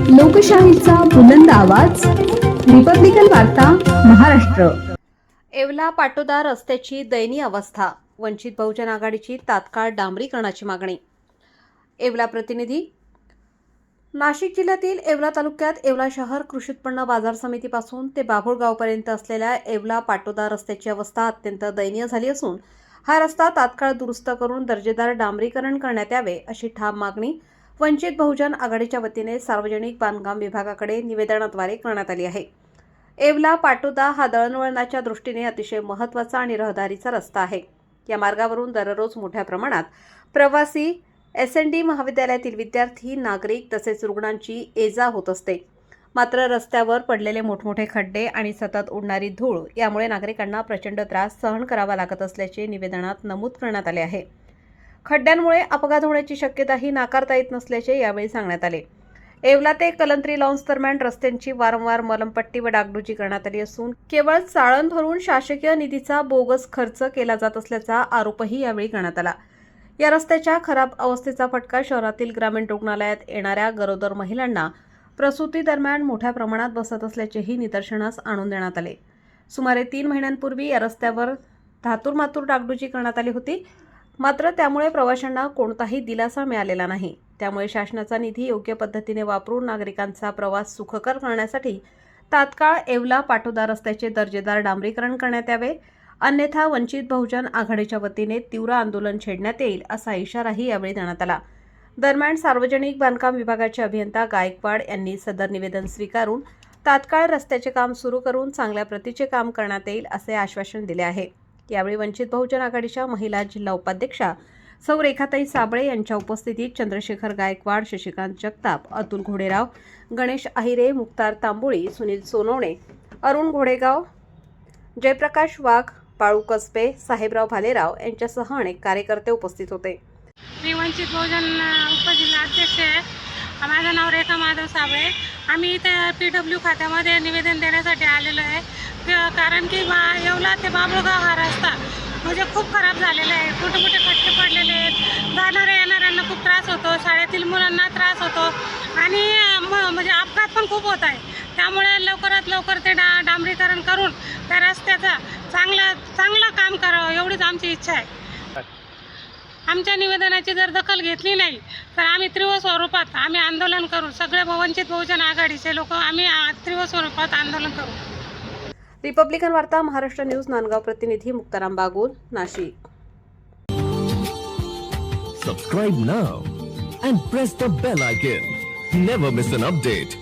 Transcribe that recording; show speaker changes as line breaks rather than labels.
लोकशाहीचा बुलंद आवाज, रिपब्लिकन वार्ता, महाराष्ट्र।
येवला पाटोदा रस्त्याची दयनीय अवस्था, वंचित बहुजन आघाडीची तात्काळ डांबरीकरणाची मागणी। येवला प्रतिनिधी। नाशिक जिल्ह्यातील येवला तालुक्यात येवला शहर कृषी उत्पन्न बाजार समितीपासून ते बाभुळगावपर्यंत असलेल्या येवला पाटोदा रस्त्याची अवस्था अत्यंत दयनीय झाली असून हा रस्ता तात्काळ दुरुस्त करून दर्जेदार डांबरीकरण करण्यात यावे अशी ठाम मागणी वंचित बहुजन आघाडीच्या वतीने सार्वजनिक बांधकाम विभागाकडे निवेदनाद्वारे करण्यात आली आहे। येवला पाटोदा हा दळणवळणाच्या दृष्टीने अतिशय महत्त्वाचा आणि रहदारीचा रस्ता आहे। या मार्गावरून दररोज मोठ्या प्रमाणात प्रवासी, एस.एन.डी. महाविद्यालयातील विद्यार्थी, नागरिक तसेच रुग्णांची ये-जा होत असते। मात्र रस्त्यावर पडलेले मोठमोठे खड्डे आणि सतत उडणारी धूळ यामुळे नागरिकांना प्रचंड त्रास सहन करावा लागत असल्याचे निवेदनात नमूद करण्यात आले आहे। खड्ड्यांमुळे अपघात होण्याची शक्यताही नाकारता येत नसल्याचे यावेळी सांगण्यात आले। येवला ते कलंत्री लॉन्स दरम्यान रस्त्यांची वारंवार मलमपट्टी व डागडुजी करण्यात आली असून केवळ चाळण भरून शासकीय निधीचा बोगस खर्च केला जात असल्याचा आरोपही यावेळी करण्यात आला। या रस्त्याच्या खराब अवस्थेचा फटका शहरातील ग्रामीण रुग्णालयात येणाऱ्या गरोदर महिलांना प्रसूती दरम्यान मोठ्या प्रमाणात बसत असल्याचेही निदर्शनास आणून देण्यात आले। सुमारे 3 महिन्यांपूर्वी या रस्त्यावर धातूरमातूर डागडुजी करण्यात आली होती, मात्र त्यामुळे प्रवाशांना कोणताही दिलासा मिळालेला नाही। त्यामुळे शासनाचा निधी योग्य पद्धतीने वापरून नागरिकांचा प्रवास सुखकर करण्यासाठी तात्काळ येवला पाटोदा रस्त्याचे दर्जेदार डांबरीकरण करण्यात यावे, अन्यथा वंचित बहुजन आघाडीच्या वतीने तीव्र आंदोलन छेडण्यात येईल असा इशाराही यावेळी देण्यात आला। दरम्यान सार्वजनिक बांधकाम विभागाचे अभियंता गायकवाड यांनी सदर निवेदन स्वीकारून तात्काळ रस्त्याचे काम सुरू करून चांगल्या प्रतीचे काम करण्यात येईल असे आश्वासन दिले आहे। यावेळी वंचित बहुजन आघाडीच्या महिला जिल्हा उपाध्यक्षा सौ रेखाताई साबळे यांच्या उपस्थितीत चंद्रशेखर गायकवाड, शशिकांत जगताप, अतुल घोडेराव, गणेश अहिरे, मुक्तार तांबोळी, सुनील सोनवणे, अरुण घोडेगाव, जयप्रकाश वाघ, बाळू कसबे, साहेबराव भालेराव यांच्यासह अनेक कार्यकर्ते उपस्थित होते।
मी वंचित बहुजन उपजिल्हा अध्यक्ष आहे। माझं नाव रेखा माधव साबळे। आम्ही इथे PW खात्यामध्ये निवेदन देण्यासाठी आलेलो आहे, कारण की येवला ते बाभुळगाव हा रस्ता म्हणजे खूप खराब झालेला आहे। कुठे कुठे खड्डे पडलेले आहेत, जाणाऱ्या येणाऱ्यांना खूप त्रास होतो, शाळेतील मुलांना त्रास होतो आणि म्हणजे अपघात पण खूप होत आहे। त्यामुळे लवकरात लवकर ते डांबरीकरण करून त्या रस्त्याचं चांगलं काम करावं एवढीच आमची इच्छा आहे। आमच्या निवेदनाची जर दखल घेतली नाही तर आम्ही तीव्र स्वरूपात आंदोलन करू। सगळे वंचित बहुजन आघाडीचे लोक आम्ही तीव्र स्वरूपात आंदोलन करू।
रिपब्लिकन वार्ता, महाराष्ट्र न्यूज, नांदगाव प्रतिनिधी Muktaram Bagul, Nashik.
Subscribe now and press the bell icon. Never miss an update.